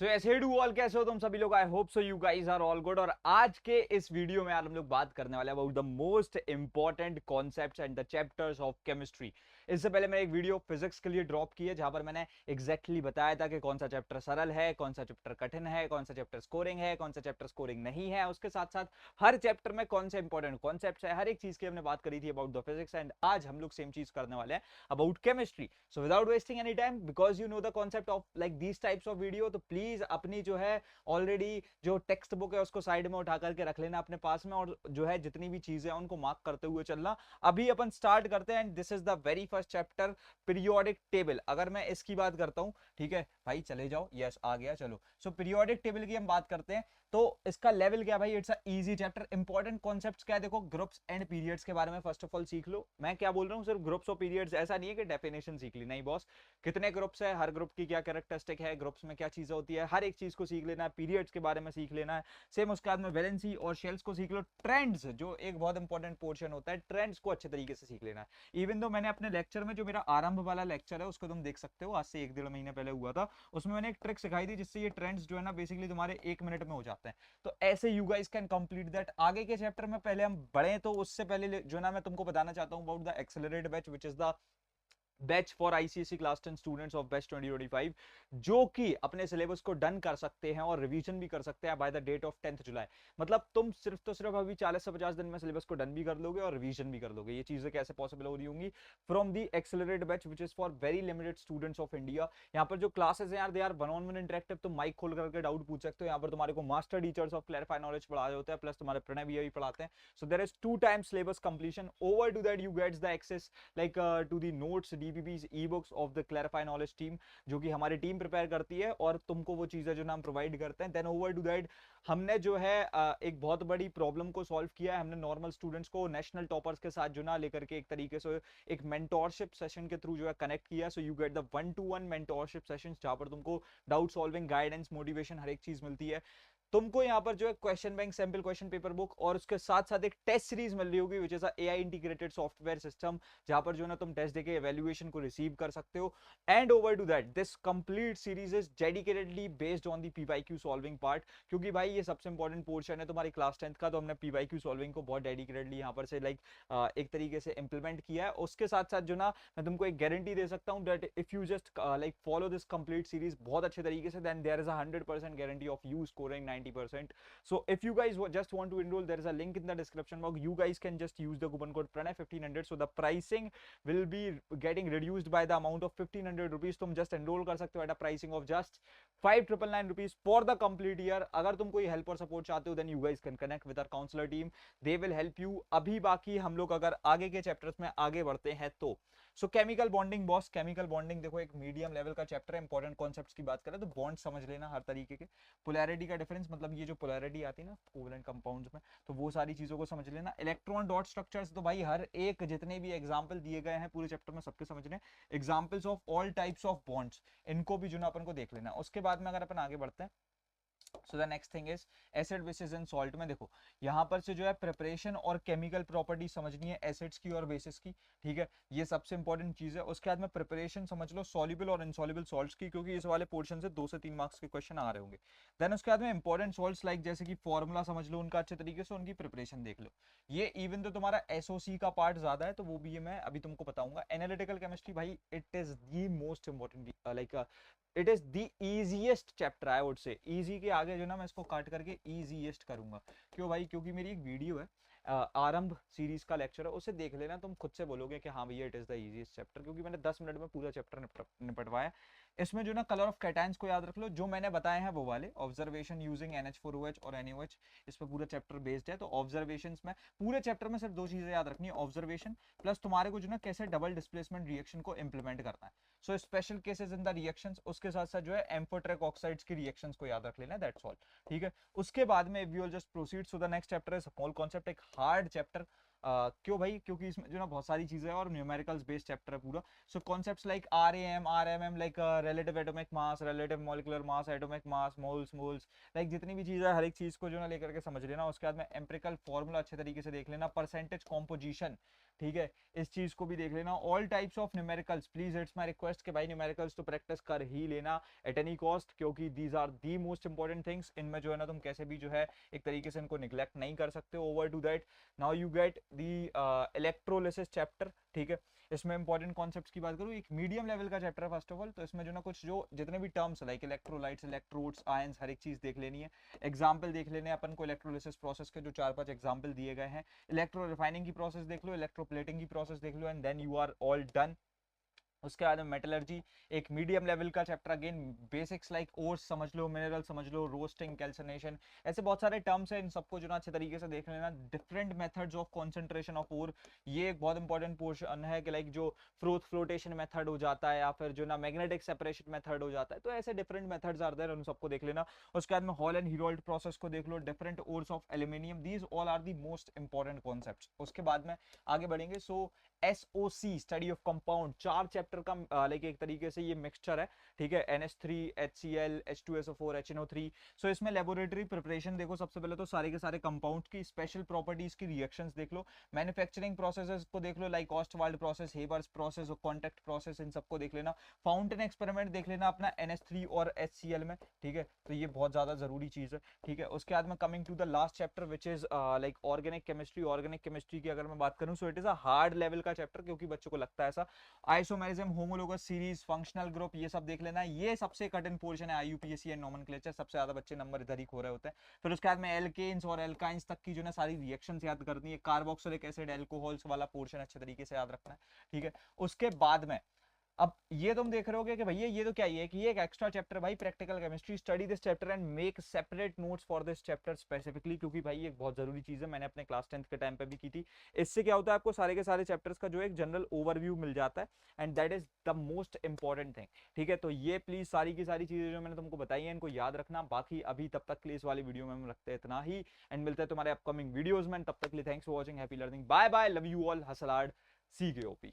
तो ऐसे do all, कैसे हो तुम सभी लोग? I hope so you guys are all good. और आज के इस वीडियो में यार हम लोग बात करने वाले हैं about the most important concepts and the chapters of chemistry. इससे पहले मैं एक वीडियो फिजिक्स के लिए ड्रॉप की है जहां पर मैंने एग्जैक्टली बताया था कि कौन सा चैप्टर सरल है, कौन सा चैप्टर कठिन है, कौन सा चैप्टर स्कोरिंग है, कौन सा चैप्टर स्कोरिंग नहीं है। उसके साथ साथ हर चैप्टर में कौन से इंपॉर्टेंट कॉन्सेप्ट्स है, हर एक चीज की हमने बात करी थी अबाउट द फिजिक्स। एंड आज हम लोग सेम चीज करने वाले हैं about chemistry. So without wasting any time, because you know the concept of like these types of video, तो प्लीज अपनी जो है ऑलरेडी जो टेक्स्ट बुक है उसको साइड में उठा करके रख लेना अपने पास में, और जो है जितनी भी चीजें हैं उनको मार्क करते हुए चलना। अभी अपन स्टार्ट करते हैं and this is the very first chapter, periodic table. अगर मैं इसकी बात करता हूं, ठीक है भाई, चले जाओ, यस आ गया, चलो। सो पीरियोडिक टेबल की हम बात करते हैं तो इसका लेवल क्या भाई? It's a easy chapter. Important concepts क्या है देखो, ग्रुप्स एंड पीरियड्स के बारे में फर्स्ट ऑफ ऑल सीख लो। मैं क्या बोल रहा हूँ, सिर्फ ग्रुप्स और पीरियड्स, ऐसा नहीं है कि डेफिनेशन सीख ली, नहीं बॉस। कितने ग्रुप्स है, हर ग्रुप की क्या कैरेक्टरिस्टिक है, ग्रुप्स में क्या चीजें होती है, हर एक चीज को सीख लेना है। पीरियड्स के बारे में सीख लेना है। सेम उसके बाद में वैलेंसी और शेल्स को सीख लो। ट्रेंड्स जो एक बहुत इंपॉर्टेंट पोर्शन होता है, ट्रेंड्स को अच्छे तरीके से सीख लेना है। इवन दो मैंने अपने लेक्चर में, जो मेरा आरंभ वाला लेक्चर है उसको तुम देख सकते हो, आज से 1-1.5 महीने पहले हुआ था, उसमें मैंने एक ट्रिक सिखाई थी जिससे ये ट्रेंड्स जो है ना बेसिकली तुम्हारे 1 मिनट में हो जाते हैं। तो ऐसे you guys can complete that. आगे के चैप्टर में पहले हम बढ़े, तो उससे पहले जो ना मैं तुमको बताना चाहता हूँ about the accelerate batch, which is the batch for ICSE class 10 students of batch 2025, जो कि अपने सिलेबस को डन कर सकते हैं और रिवीजन भी कर सकते हैं by the date of 10th July. मतलब तुम सिर्फ तो सिर्फ अभी 40 से 50 दिन में सिलेबस को डन भी कर लोगे और रिवीजन भी कर लोगे। ये चीजें कैसे पॉसिबल हो रही होंगी? From the accelerate batch which is for very limited students of India. यहाँ पर जो क्लासेस हैं यार, they are one on one interactive. तुम माइक खोल करके डाउट पूछ सकते हो। यहाँ पर तुम्हारे को master teachers of clarify knowledge पढ़ाए होते हैं, प्लस तुम्हारे प्रणय भैया भी पढ़ाते हैं। So there is 2 times syllabus completion. Over to that you gets the access like to the notes, DPPs, e books of the clarify knowledge team, जो कि हमारी टीम प्रिपेयर करती है और तुमको वो चीजें जो ना हम प्रोवाइड करते हैं। देन ओवर टू दैट हमने जो है एक बहुत बड़ी प्रॉब्लम को सॉल्व किया है। हमने नॉर्मल स्टूडेंट्स को नेशनल टॉपर्स के साथ जो ना लेकर के एक तरीके से एक मेंटोरशिप सेशन के थ्रू जो है कनेक्ट किया। So you get the 1-to-1 mentorship session, जहां पर तुमको डाउट सॉल्विंग, गाइडेंस, मोटिवेशन, हर एक चीज मिलती है। तुमको यहाँ पर जो है question bank, sample question paper book, और उसके साथ साथ एक टेस्ट सीरीज मिल रही होगी which is AI integrated software system, जहां पर जो ना तुम टेस्ट देके एवेल्युएशन को रिसीव कर सकते हो। And over to that this complete series is dedicatedly based on the PYQ solving part, क्योंकि भाई ये सबसे इंपॉर्टेंट पोर्शन है तुम्हारी क्लास 10th का। तो हमने पीवाईक्यू सॉल्विंग को बहुत डेडिकेटेडली यहाँ पर से लाइक एक तरीके से इंप्लीमेंट किया है। उसके साथ साथ जो ना मैं तुमको एक गारंटी दे सकता हूँ that if you just like follow this complete series बहुत अच्छे तरीके से, then there is a 100% guarantee of you scoring 90%. So if you guys just want to enroll, there is a link in the description box. You guys can just use the coupon code Pranay 1500. So the pricing will be getting reduced by the amount of 1500 rupees. तुम just enroll कर सकते हो at a pricing of just 5999 rupees for the complete year. अगर तुम कोई help और support चाहते हो, then you guys can connect with our counselor team. They will help you. अभी बाकी हम लोग अगर आगे के chapters में आगे बढ़ते हैं तो सो chemical bonding boss, chemical bonding देखो एक मीडियम लेवल का चैप्टर है। इंपॉर्टेंट कॉन्सेप्ट्स की बात करें तो बॉन्ड समझ लेना हर तरीके के। पोलैरिटी का डिफरेंस, मतलब ये जो पोलैरिटी आती है ना कोवेलेंट कंपाउंड्स में, तो वो सारी चीजों को समझ लेना। इलेक्ट्रॉन डॉट स्ट्रक्चर्स तो भाई हर एक जितने भी एग्जांपल दिए गए हैं पूरे चैप्टर में सबके समझने। Examples of all types of bonds, इनको भी जो ना अपन को देख लेना। उसके बाद में अगर अपन आगे बढ़ते हैं, सो the next thing is acid basis and salt में देखो यहाँ पर से जो है प्रिपरेशन और केमिकल प्रॉपर्टी समझनी है एसिड्स की और बेसिस की, ठीक है, ये सबसे इंपॉर्टेंट चीज है। उसके बाद में प्रिपरेशन समझ लो सॉल्युबल और इनसॉल्युबल सॉल्ट्स की, क्योंकि इस वाले पोर्शन से 2 से 3 मार्क्स के क्वेश्चन आ रहे होंगे। देन उसके बाद में इंपॉर्टेंट सॉल्ट्स लाइक जैसे कि फॉर्मूला समझ लो उनका अच्छे तरीके से, उनकी प्रिपरेशन देख लो। ये इवन तो तुम्हारा एसओसी का पार्ट ज्यादा है, तो वो भी ये मैं अभी तुमको बताऊंगा। एनालिटिकल केमिस्ट्री भाई it is the most important, like it is the easiest chapter I would say. Easy के आगे जो ना मैं इसको काट करके इजीएस्ट करूंगा। क्यों भाई? क्योंकि मेरी एक वीडियो है आरंभ सीरीज का लेक्चर है, उसे देख लेना, तुम खुद से बोलोगे कि हाँ भैया it is the easiest chapter, क्योंकि मैंने 10 मिनट में पूरा चैप्टर निपटवाया। इसमें जो ना कलर ऑफ कैटायंस को याद रख लो, जो मैंने बताए हैं वो वाले ऑब्जर्वेशन यूजिंग NH4OH और NaOH, इस पर पूरा चैप्टर बेस्ड है। तो ऑब्जर्वेशन में पूरे चैप्टर में सिर्फ 2 चीजें याद रखनी है, ऑब्जर्वेशन प्लस तुम्हारे को जो ना कैसे डबल डिस्प्लेसमेंट रिएक्शन को इंप्लीमेंट करना है। So special cases in the reactions, उसके साथ साथ जो है एम्फोटेरिक ऑक्साइड्स की रिएक्शंस को याद रख लेना, दैट्स ऑल, ठीक है। उसके बाद में we will just proceed. So the next chapter is small concept, एक हार्ड चैप्टर। क्यों भाई? क्योंकि इसमें जो ना बहुत सारी चीजें हैं और न्यूमेरिकल्स बेस्ड चैप्टर है पूरा। So concepts like RAM, RMM, like relative atomic mass, relative molecular mass, atomic mass, moles, moles, like जितनी भी चीजें हर एक चीज को जो ना लेकर के समझ लेना। उसके बाद में एम्पिरिकल फॉर्मूला अच्छे तरीके से देख लेना। परसेंटेज कॉम्पोजिशन, ठीक है, इस चीज को भी देख लेना। All types of numericals, please it's my request कि भाई न्यूमेरिकल्स तो प्रैक्टिस कर ही लेना एट एनी कॉस्ट, क्योंकि these are the most important things. इनमें जो है ना तुम कैसे भी जो है एक तरीके से इनको निग्लेक्ट नहीं कर सकते। Over to that, now you get the electrolysis chapter. ठीक है, इसमें इंपॉर्टेंट कॉन्सेप्ट्स की बात करूँ, एक मीडियम लेवल का चैप्टर है फर्स्ट ऑफ ऑल। तो इसमें जो ना कुछ जो जितने भी terms like electrolytes, electrodes, ions, हर एक चीज देख लेनी है। एग्जाम्पल देख लेने अपन को इलेक्ट्रोलिसिस प्रोसेस के जो 4-5 एग्जाम्पल दिए गए हैं। इलेक्ट्रो रिफाइनिंग की प्रोसेस देख लो, इलेक्ट्रोप्लेटिंग की प्रोसेस देख लो, and then you are all done. उसके बाद में मेटलर्जी, एक मीडियम लेवल का chapter, again basics like ores समझ लो, मिनरल समझ लो, रोस्टिंग, कैल्सिनेशन, ऐसे बहुत सारे टर्म्स हैं। इन सबको जो ना अच्छे तरीके से देख लेना। Different methods of concentration of ore, ये एक बहुत इंपॉर्टेंट पोर्शन है कि लाइक जो फ्लोटेशन मेथड हो जाता है या फिर जो ना मैग्नेटिक सेपरेशन मेथड हो जाता है, तो ऐसे डिफरेंट मेथड्स आर देयर, उन सबको देख लेना। उसके बाद में हॉल एंड हीरोल्ड प्रोसेस को देख लो, different ores of aluminium, these all are the most important concepts. उसके बाद में आगे बढ़ेंगे। So SOC, study of compound, 4 chapter का लाइक एक तरीके से ये मिक्सचर है। ठीक है, NH3, HCl, H2SO4, HNO3। सो इसमें लेबोरेटरी प्रिपरेशन देखो, सबसे पहले तो सारे के सारे कंपाउंड की स्पेशल प्रॉपर्टीज की रिएक्शंस देख लो। मैन्युफैक्चरिंग प्रोसेसेस को देख लो, लाइक ऑस्टवाल्ड प्रोसेस, हेबर्स प्रोसेस और कॉन्टैक्ट प्रोसेस, इन सबको देख लेना। फाउंटेन एक्सपेरिमेंट देख लेना अपना NH3 और HCl में। ठीक है, तो ये बहुत ज्यादा जरूरी चीज है। ठीक है, उसके बाद में coming to the last chapter which is like organic chemistry. Organic chemistry की अगर मैं बात करूं, so it is a hard level का चैप्टर, क्योंकि बच्चों को लगता है ऐसा। Isomerism, homologous series, functional group, ये सब देख लेना। ये सबसे कठिन पोर्शन है IUPAC एंड नोमेनक्लेचर, सबसे ज्यादा बच्चे नंबर इधर ही खो रहे होते हैं। फिर उसके बाद में एल्केन्स और एल्काइंस तक की जो ना सारी रिएक्शंस याद करनी है। कार्बोक्सिलिक एसिड, एल्कोहल्स वाला पोर्शन अच्छे तरीके से याद रखना है। ठीक है, उसके बाद में अब ये तुम देख रहे होगे कि भैया ये तो क्या है कि ये एक एक्स्ट्रा चैप्टर भाई, practical chemistry. Study this chapter and make separate notes for this chapter specifically, क्योंकि भाई ये एक बहुत जरूरी चीज है। मैंने अपने क्लास 10th के टाइम पे भी की थी। इससे क्या होता है, आपको सारे के सारे चैप्टर्स का जो एक जनरल ओवरव्यू मिल जाता है, and that is the most important thing. ठीक है, तो ये प्लीज सारी की सारी चीजें जो मैंने तुमको बताई है, इनको याद रखना। बाकी अभी तब तक के लिए इस वाली वीडियो में हम रखते हैं इतना ही, एंड मिलते हैं तुम्हारे अपकमिंग वीडियोज में। तब तक के लिए thanks for watching, happy learning, bye bye, love you all, hustle hard, CKOP।